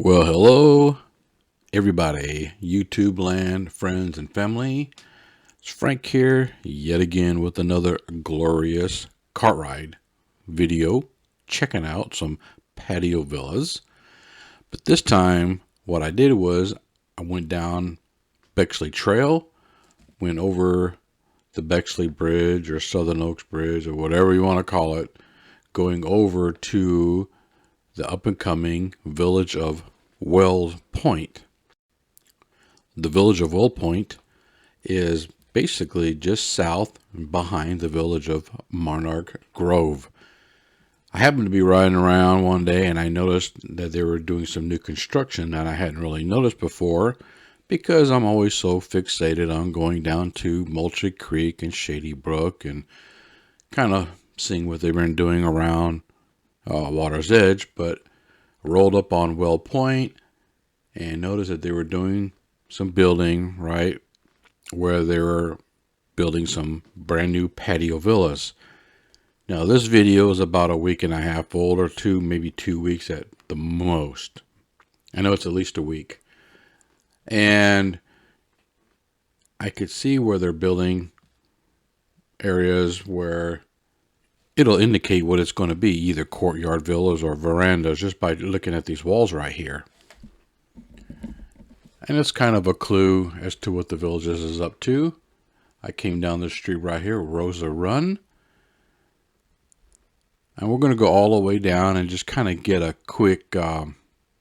Well, hello, everybody, YouTube land, friends, and family. It's Frank here, yet again with another glorious cart ride video, checking out some Patio Villas. But this time, what I did was I went down Bexley Trail, went over the Bexley Bridge or Southern Oaks Bridge or whatever you want to call it, going over to the up and coming village of Wells Point. The village of Well Point is basically just south and behind the village of Monarch Grove. I happened to be riding around one day and I noticed that they were doing some new construction that I hadn't really noticed before because I'm always so fixated on going down to Moultrie Creek and Shady Brook and kind of seeing what they've been doing around Water's Edge, but rolled up on Well Point and noticed that they were doing some building right where they were building some brand new patio villas. Now this video is about a week and a half old, or maybe 2 weeks at the most. I know it's at least a week. And I could see where they're building areas where it'll indicate what it's going to be, either courtyard villas or verandas, just by looking at these walls right here. And it's kind of a clue as to what the village is up to. I came down the street right here, Rosa Run. And we're going to go all the way down and just kind of get a quick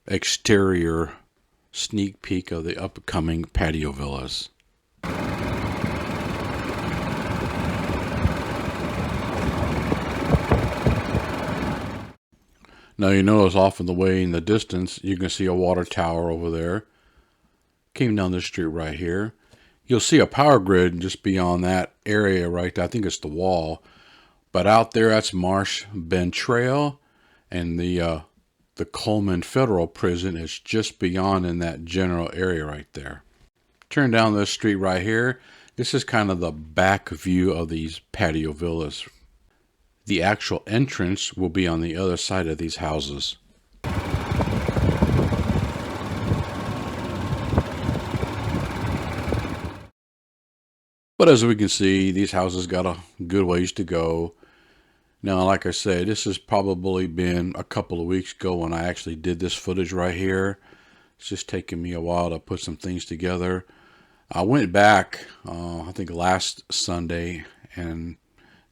exterior sneak peek of the upcoming patio villas. Now you notice off in the way in the distance, you can see a water tower over there. Came down this street right here. You'll see a power grid just beyond that area right there. I think it's the wall. But out there, that's Marsh Bend Trail. And the Coleman Federal Prison is just beyond in that general area right there. Turn down this street right here. This is kind of the back view of these patio villas. The actual entrance will be on the other side of these houses. But as we can see, these houses got a good ways to go. Now, like I said, this has probably been a couple of weeks ago when I actually did this footage right here. It's just taken me a while to put some things together. I went back, I think last Sunday, and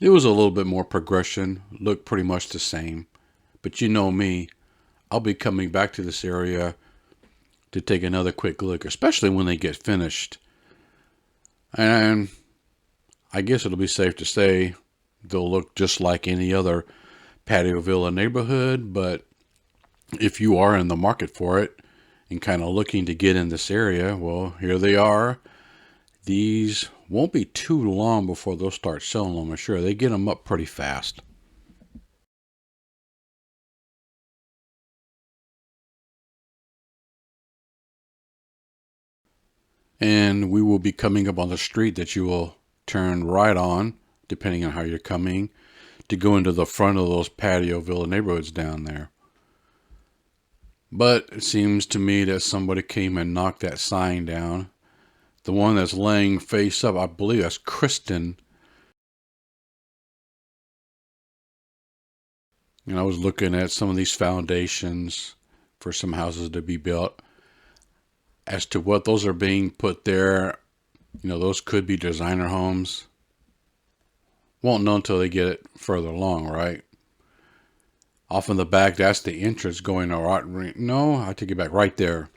there was a little bit more progression. Looked pretty much the same. But you know me, I'll be coming back to this area to take another quick look, especially when they get finished. And I guess it'll be safe to say they'll look just like any other patio villa neighborhood. But if you are in the market for it and kind of looking to get in this area, well, here they are. These won't be too long before they'll start selling them, I'm sure. They get them up pretty fast. And we will be coming up on the street that you will turn right on, depending on how you're coming, to go into the front of those patio villa neighborhoods down there. But it seems to me that somebody came and knocked that sign down. The one that's laying face up, I believe that's Kristen. And I was looking at some of these foundations for some houses to be built. As to what those are being put there, those could be designer homes. Won't know until they get it further along, right? Off in the back, that's the entrance going to art. No, I take it back right there.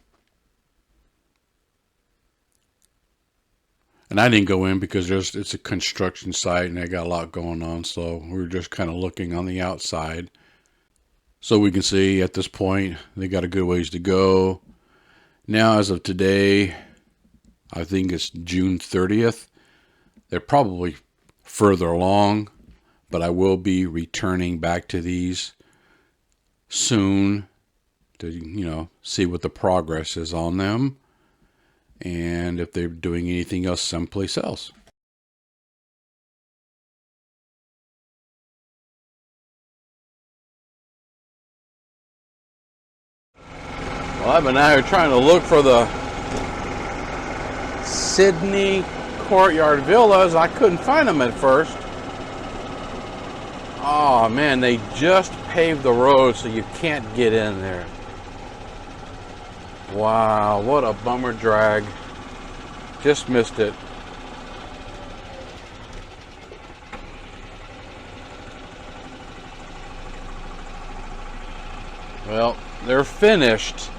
And I didn't go in because it's a construction site and they got a lot going on. So we were just kind of looking on the outside. So we can see at this point, they got a good ways to go. Now, as of today, I think it's June 30th. They're probably further along, but I will be returning back to these soon to, see what the progress is on them and if they're doing anything else someplace else. Well, I've been out here trying to look for the Sydney Courtyard Villas. I couldn't find them at first. Oh man, they just paved the road so you can't get in there. Wow, what a bummer drag. Just missed it. Well, they're finished,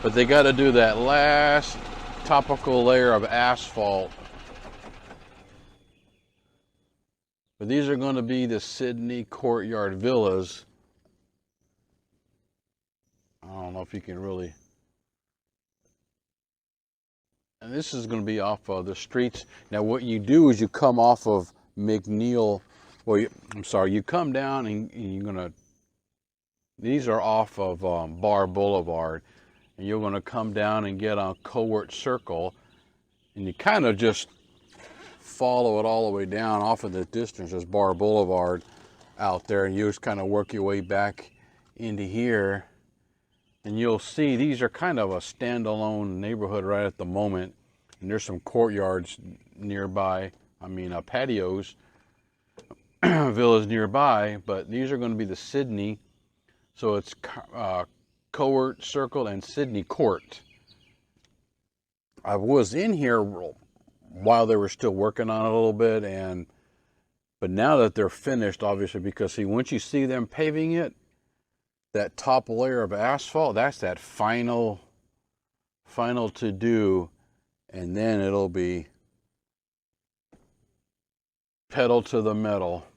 but they got to do that last topical layer of asphalt. But these are going to be the Sydney Courtyard Villas. I don't know if you can really. And this is going to be off of the streets. Now, what you do is you come off of McNeil. Well, you come down and you're going to. These are off of Bar Boulevard, and you're going to come down and get on Courtyard Circle, and you kind of just follow it all the way down off of the distance as Bar Boulevard out there, and you just kind of work your way back into here, and you'll see these are kind of a standalone neighborhood right at the moment, and there's some courtyards nearby. I mean, patios, villas nearby, but these are going to be the Sydney. So it's Courtyard Circle and Sydney Court. I was in here while they were still working on it a little bit, but now that they're finished, obviously, because see, once you see them paving it, that top layer of asphalt, that's that final to do, and then it'll be pedal to the metal.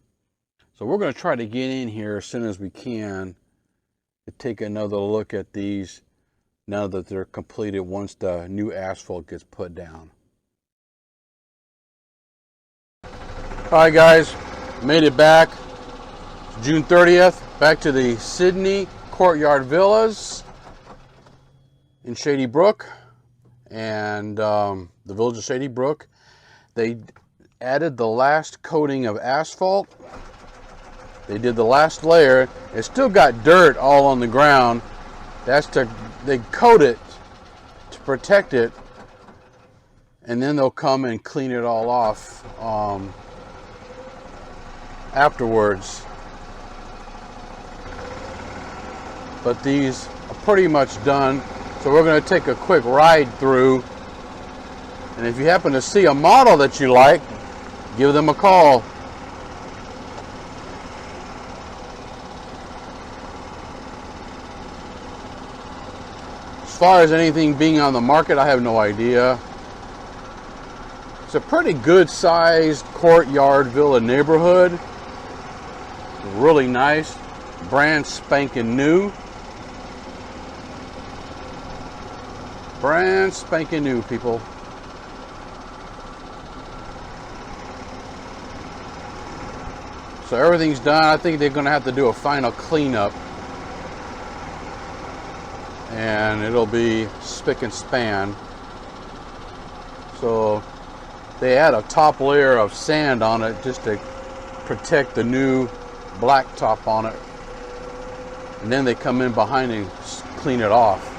So we're going to try to get in here as soon as we can to take another look at these now that they're completed once the new asphalt gets put down. Alright guys, made it back. June 30th, back to the Sydney Courtyard Villas in Shady Brook and the village of Shady Brook. They added the last coating of asphalt. They did the last layer. It still got dirt all on the ground. They coat it to protect it, and then they'll come and clean it all off afterwards. But these are pretty much done. So we're going to take a quick ride through. And if you happen to see a model that you like, give them a call. As far as anything being on the market, I have no idea. It's a pretty good sized courtyard villa neighborhood. Really nice, brand spanking new. Brand spanking new, people. So everything's done. I think they're going to have to do a final cleanup, and it'll be spick and span. So they add a top layer of sand on it just to protect the new blacktop on it, and then they come in behind and clean it off.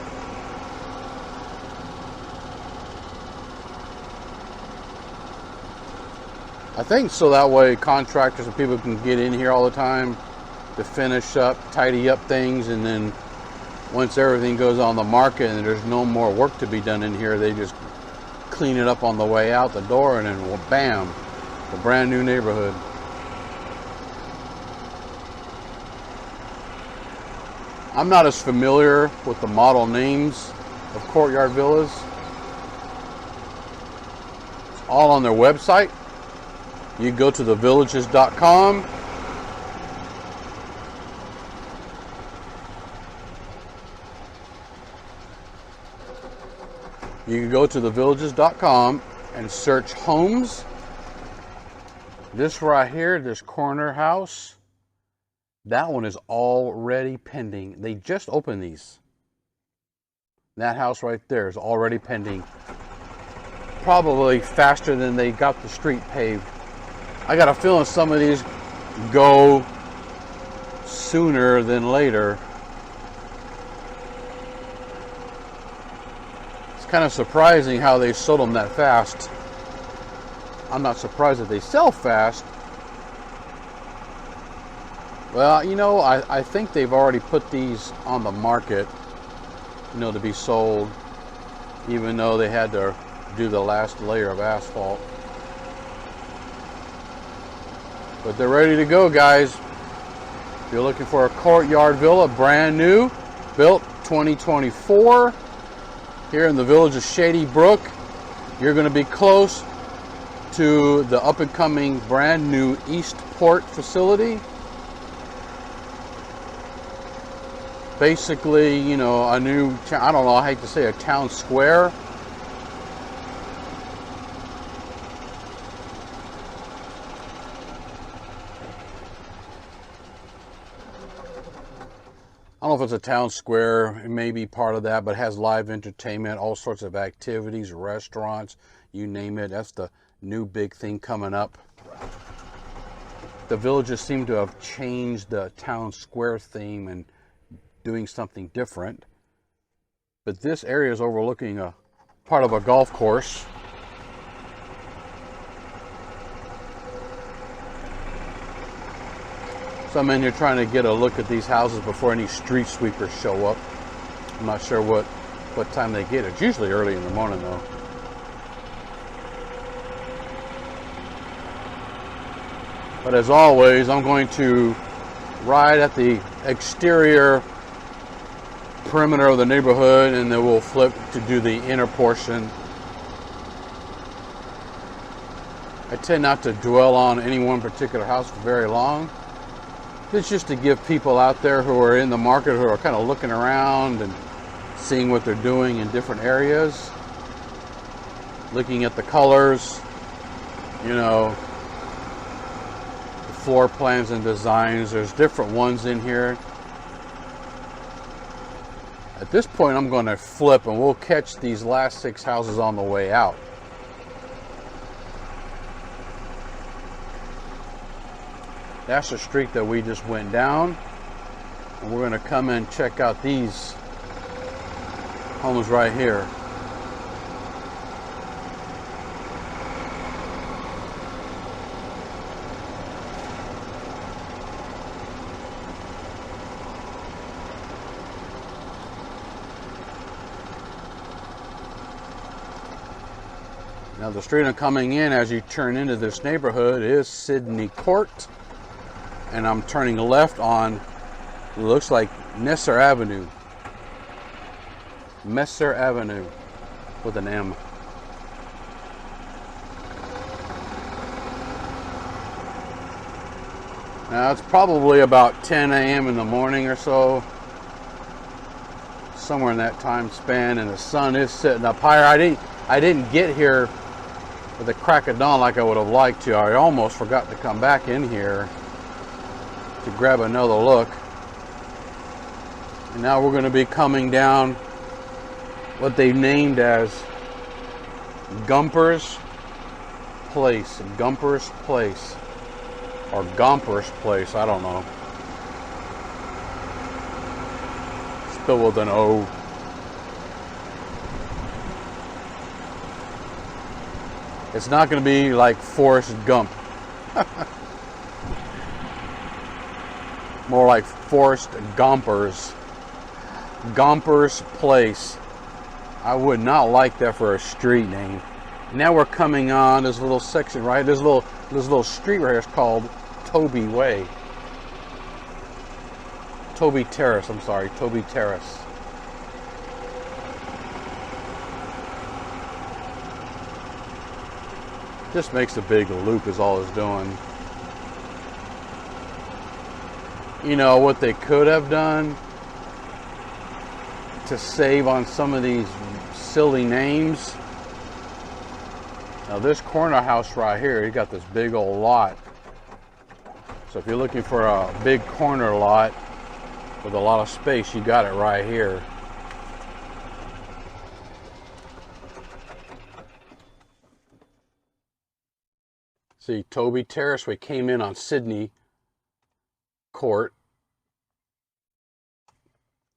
I think so that way contractors and people can get in here all the time to finish up, tidy up things, and then once everything goes on the market and there's no more work to be done in here, they just clean it up on the way out the door, and then well, bam, a brand new neighborhood. I'm not as familiar with the model names of Courtyard Villas. It's all on their website. You go to thevillages.com. You can go to thevillages.com and search homes. This right here, this corner house, that one is already pending. They just opened these. That house right there is already pending. Probably faster than they got the street paved. I got a feeling some of these go sooner than later. Kind of surprising how they sold them that fast. I'm not surprised that they sell fast. Well, you know, I think they've already put these on the market, you know, to be sold, even though they had to do the last layer of asphalt. But they're ready to go, guys. If you're looking for a Courtyard villa, brand new, built 2024, here in the village of Shady Brook, you're going to be close to the up-and-coming brand new Eastport facility. Basically, you know, a new, I don't know, I hate to say a town square. I don't know if it's a town square, it may be part of that, but it has live entertainment, all sorts of activities, restaurants, you name it. That's the new big thing coming up. The villages seem to have changed the town square theme and doing something different. But this area is overlooking a part of a golf course. So I'm in here trying to get a look at these houses before any street sweepers show up. I'm not sure what time they get. It's usually early in the morning though. But as always, I'm going to ride at the exterior perimeter of the neighborhood, and then we'll flip to do the inner portion. I tend not to dwell on any one particular house for very long. It's just to give people out there who are in the market, who are kind of looking around and seeing what they're doing in different areas, looking at the colors, you know, the floor plans and designs. There's different ones in here. At this point, I'm going to flip and we'll catch these last 6 houses on the way out. That's the street that we just went down. And we're going to come and check out these homes right here. Now the street I'm coming in as you turn into this neighborhood is Sydney Court. And I'm turning left on, it looks like Messer Avenue. Messer Avenue with an M. Now it's probably about 10 a.m. in the morning or so. Somewhere in that time span, and the sun is sitting up higher. I didn't get here with the crack of dawn like I would have liked to. I almost forgot to come back in here to grab another look. And now we're going to be coming down what they named as Gumper's Place. Gumper's Place. Or Gomper's Place, I don't know. Spelled with an O. It's not going to be like Forrest Gump. More like Forrest Gompers. Gomper's Place. I would not like that for a street name. Now we're coming on this little section, right? This little street right here is called Toby Way. Toby Terrace, I'm sorry, Toby Terrace. Just makes a big loop is all it's doing. You know what they could have done to save on some of these silly names? Now this corner house right here, you got this big old lot. So if you're looking for a big corner lot with a lot of space, you got it right here. See, Toby Terrace, we came in on Sydney Court.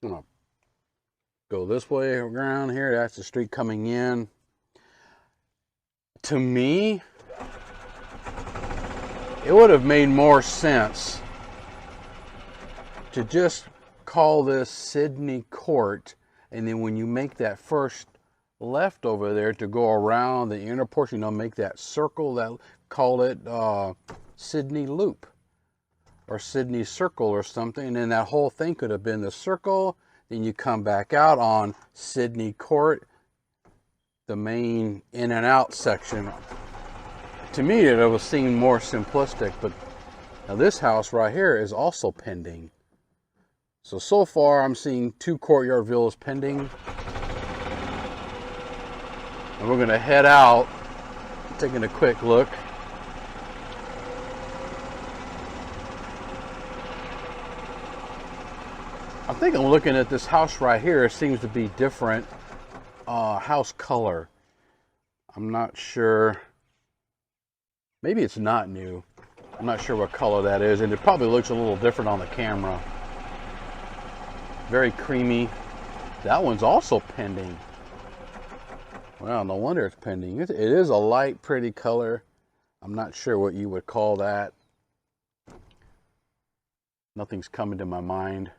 I'm gonna Go this way around here. That's the street coming in. To me, it would have made more sense to just call this Sydney Court, and then when you make that first left over there to go around the inner portion, make that circle, that call it Sydney Loop or Sydney Circle or something, and then that whole thing could have been the circle. Then you come back out on Sydney Court, the main in and out section. To me, it was seeming more simplistic, but now this house right here is also pending. So far I'm seeing 2 Courtyard Villas pending. And we're going to head out, taking a quick look. I think I'm looking at this house right here. It seems to be different house color. I'm not sure. Maybe it's not new. I'm not sure what color that is, and it probably looks a little different on the camera. Very creamy. That one's also pending. Well, no wonder it's pending. It is a light, pretty color. I'm not sure what you would call that. Nothing's coming to my mind.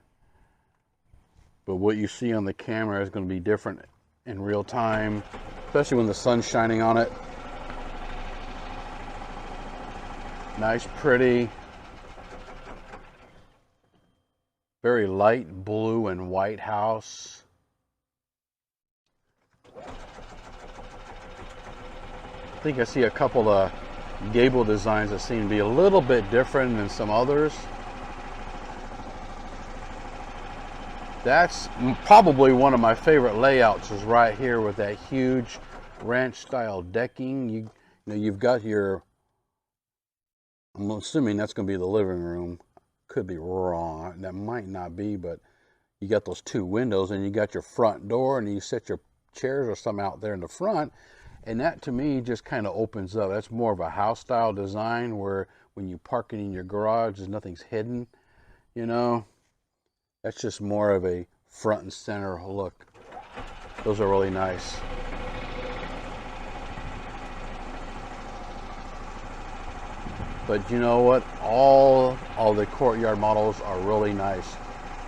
But what you see on the camera is going to be different in real time, especially when the sun's shining on it. Nice, pretty, very light blue and white house. I think I see a couple of gable designs that seem to be a little bit different than some others. That's probably one of my favorite layouts, is right here with that huge ranch style decking. You know, you've got your, I'm assuming that's going to be the living room. Could be wrong. That might not be, but you got those 2 windows, and you got your front door, and you set your chairs or something out there in the front. And that, to me, just kind of opens up. That's more of a house style design, where when you park it in your garage, nothing's hidden. You know, that's just more of a front and center look. Those are really nice. But you know what? All the Courtyard models are really nice.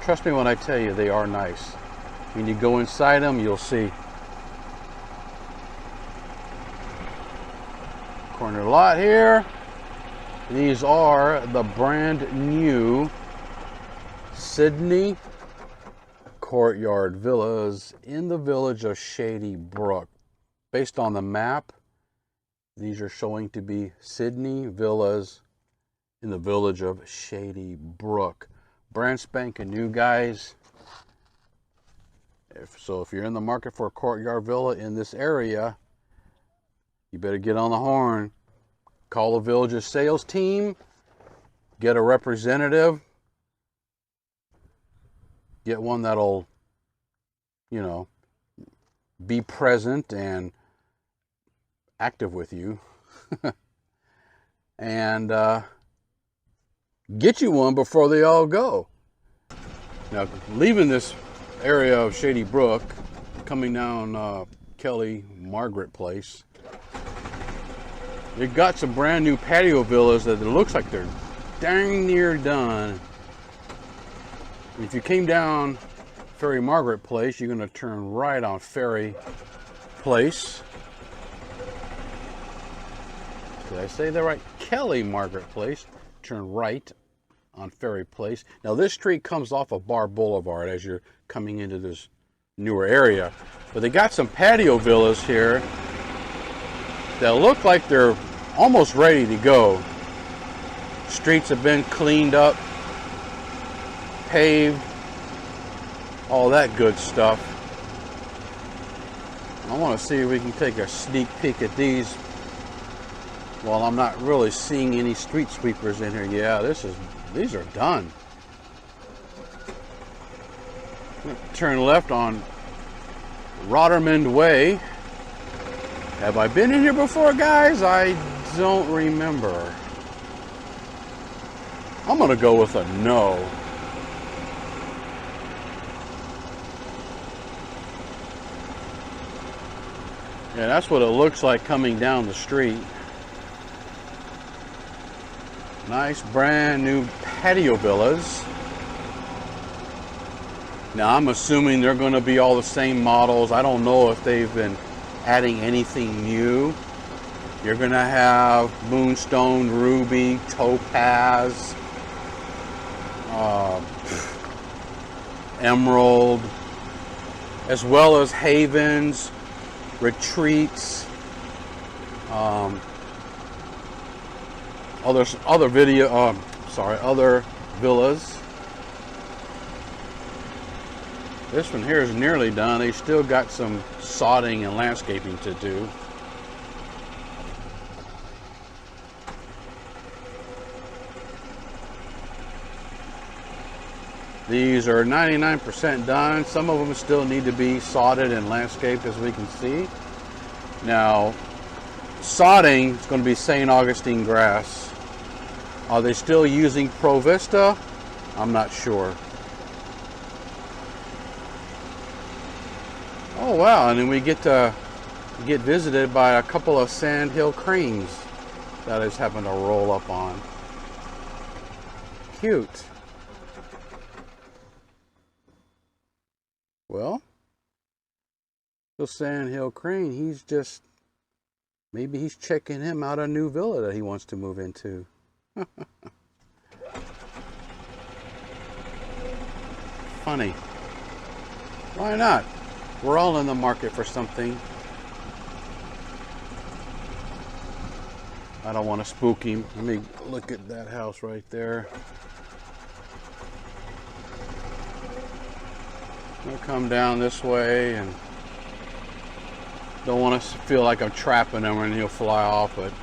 Trust me when I tell you, they are nice. When you go inside them, you'll see. Corner lot here. These are the brand new Sydney Courtyard Villas in the village of Shady Brook. Based on the map, these are showing to be Sydney Villas in the village of Shady Brook. Brand spanking new, guys. So if you're in the market for a Courtyard Villa in this area, you better get on the horn. Call the village's sales team. Get a representative. Get one that'll, you know, be present and active with you. And get you one before they all go. Now, leaving this area of Shady Brook, coming down Kelly Margaret Place, they've got some brand new patio villas that it looks like they're dang near done. If you came down Ferry Margaret Place, you're going to turn right on Ferry Place. Did I say that right? Kelly Margaret Place. Turn right on Ferry Place. Now this street comes off of Bar Boulevard as you're coming into this newer area. But they got some patio villas here that look like they're almost ready to go. Streets have been cleaned up, paved, all that good stuff. I want to see if we can take a sneak peek at these while I'm not really seeing any street sweepers in here. Yeah, these are done. Turn left on Rottermond Way. Have I been in here before, guys? I don't remember. I'm gonna go with a no. Yeah, that's what it looks like coming down the street. Nice brand new patio villas. Now I'm assuming they're going to be all the same models. I don't know if they've been adding anything new. You're going to have moonstone, ruby, topaz, emerald, as well as havens, retreats, other villas. This one here is nearly done. They still got some sodding and landscaping to do. These are 99% done. Some of them still need to be sodded and landscaped, as we can see. Now, sodding is going to be St. Augustine grass. Are they still using Pro Vista? I'm not sure. Oh wow, and then we get visited by a couple of sandhill cranes that I just happen to roll up on. Cute. Well, the sandhill crane, maybe he's checking him out a new villa that he wants to move into. Funny. Why not? We're all in the market for something. I don't want to spook him. Let me look at that house right there. I'll come down this way, and don't want to feel like I'm trapping him and he'll fly off, but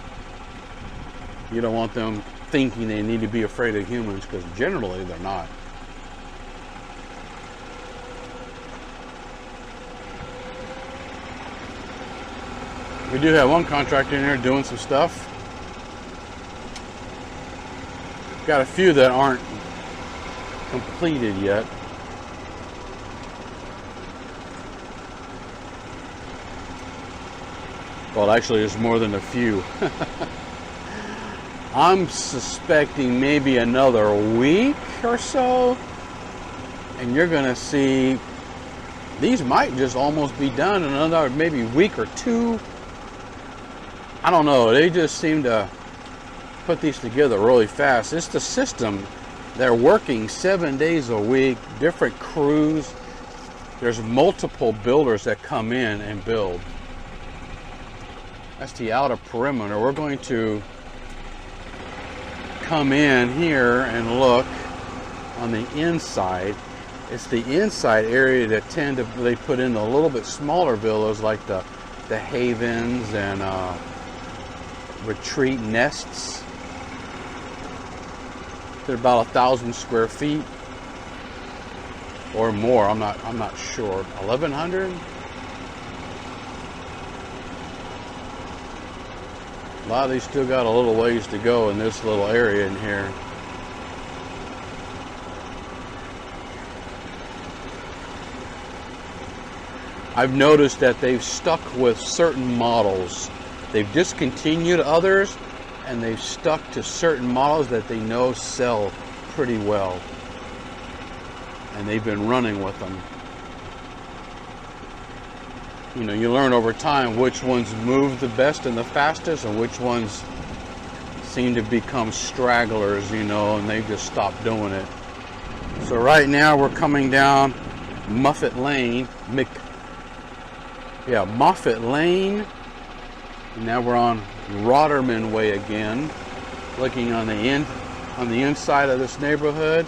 you don't want them thinking they need to be afraid of humans, because generally they're not. We do have one contractor in here doing some stuff. Got a few that aren't completed yet. Well, actually, there's more than a few. I'm suspecting maybe another week or so, and you're gonna see these might just almost be done in another maybe week or two. I don't know, they just seem to put these together really fast. It's the system. They're working 7 days a week, different crews. There's multiple builders that come in and build. That's the outer perimeter. We're going to come in here and look on the inside. It's the inside area that they put in a little bit smaller villas, like the havens and retreat nests. They're about 1,000 square feet or more. I'm not sure. 1,100. A lot of these still got a little ways to go in this little area in here. I've noticed that they've stuck with certain models. They've discontinued others, and they've stuck to certain models that they know sell pretty well. And they've been running with them. You know, you learn over time which ones move the best and the fastest, and which ones seem to become stragglers, you know, and they just stopped doing it. So right now we're coming down Moffett Lane, Moffett Lane. And now we're on Roderman Way again, looking on the inside of this neighborhood.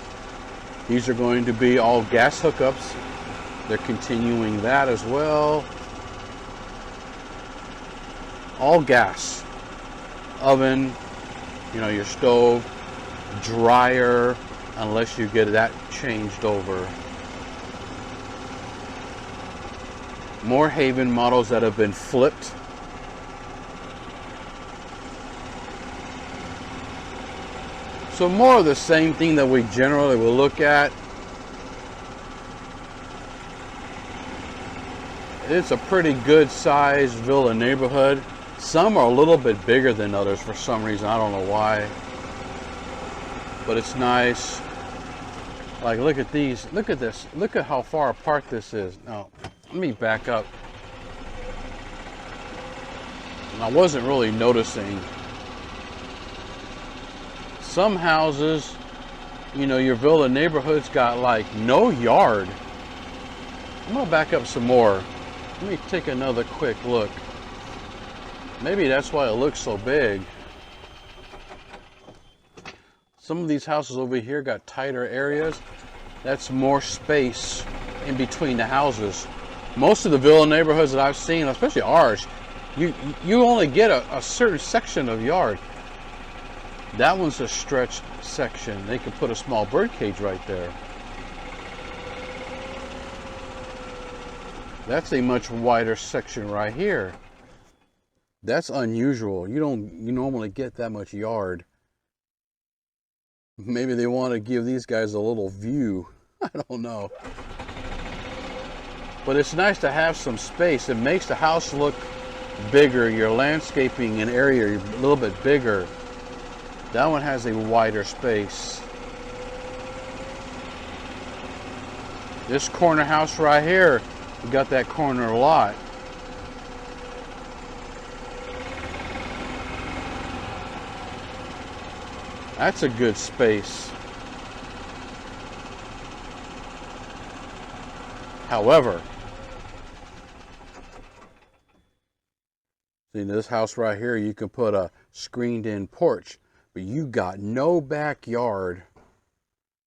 These are going to be all gas hookups. They're continuing that as well. All gas. Oven, you know, your stove, dryer, unless you get that changed over. More Haven models that have been flipped. So more of the same thing that we generally will look at. it's a pretty good sized villa neighborhood. Some are a little bit bigger than others for some reason. I don't know why. But it's nice. Like, look at these. Look at this. Look at how far apart this is. Now, let me back up. I wasn't really noticing. Some houses, you know, your villa neighborhood's got like no yard. I'm gonna back up some more. Let me take another quick look. Maybe that's why it looks so big. Some of these houses over here got tighter areas. That's more space in between the houses. Most of the villa neighborhoods that I've seen, especially ours, you only get a certain section of yard. That one's a stretched section. They could put a small bird cage right there. That's a much wider section right here. That's unusual. You normally get that much yard. Maybe they want to give these guys a little view. I don't know. But it's nice to have some space. It makes the house look bigger. Your landscaping and area a little bit bigger. That one has a wider space. This corner house right here, we got that corner lot. That's a good space. However, see this house right here, you can put a screened in porch, but you got no backyard,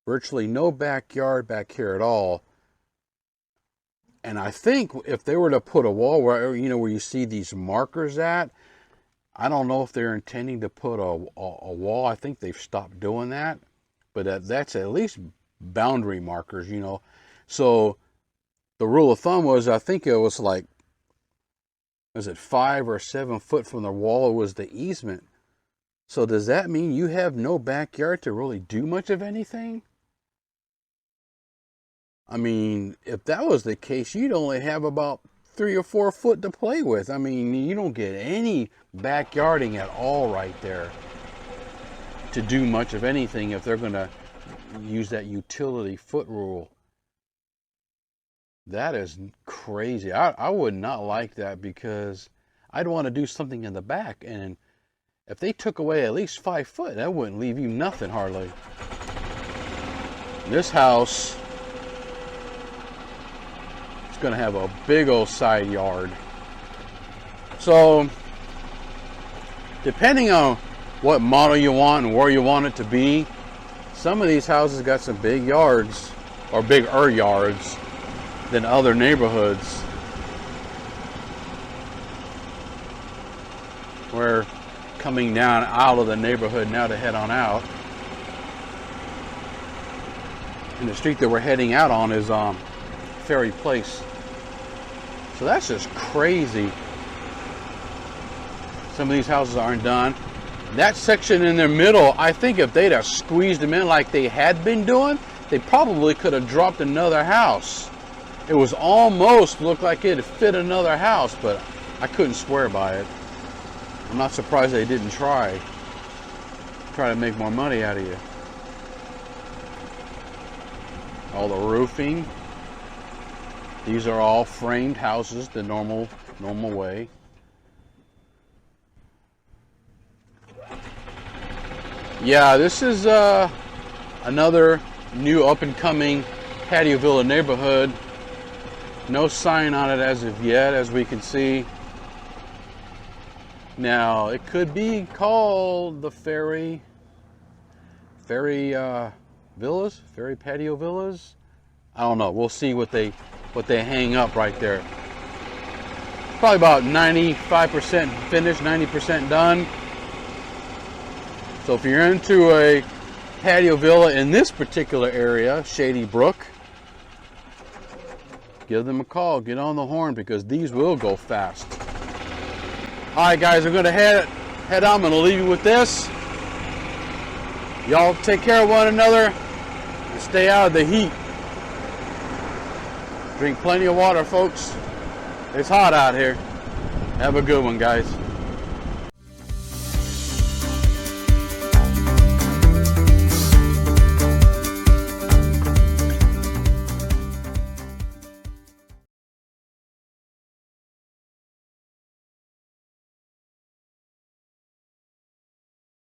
virtually no backyard back here at all. And I think if they were to put a wall where, you know, where you see these markers at, I don't know if they're intending to put a wall. I think they've stopped doing that, but that's at least boundary markers, you know. So the rule of thumb was, I think it was like, was it 5 or 7 foot from the wall? It was the easement. So does that mean you have no backyard to really do much of anything? I mean, if that was the case, you'd only have about 3 or 4 foot to play with. I mean, you don't get any backyarding at all right there to do much of anything if they're going to use that utility foot rule. That is crazy. I would not like that, because I'd want to do something in the back, and if they took away at least 5 foot, that wouldn't leave you nothing hardly. This house is going to have a big old side yard. So depending on what model you want and where you want it to be, some of these houses got some big yards, or bigger yards than other neighborhoods. We're coming down out of the neighborhood now to head on out. And the street that we're heading out on is Ferry Place. So that's just crazy. Some of these houses aren't done. That section in the middle, I think if they'd have squeezed them in like they had been doing, they probably could have dropped another house. It was almost looked like it fit another house, but I couldn't swear by it. I'm not surprised they didn't try to make more money out of you. All the roofing. These are all framed houses the normal way. Yeah, this is another new up-and-coming Patio Villa neighborhood. No sign on it as of yet, as we can see. Now, it could be called the Ferry Villas, Ferry Patio Villas. I don't know. We'll see what they hang up right there. Probably about 95% finished, 90% done. So if you're into a patio villa in this particular area, Shady Brook, give them a call. Get on the horn, because these will go fast. All right, guys, I'm going to head on. I'm going to leave you with this. Y'all take care of one another and stay out of the heat. Drink plenty of water, folks. It's hot out here. Have a good one, guys.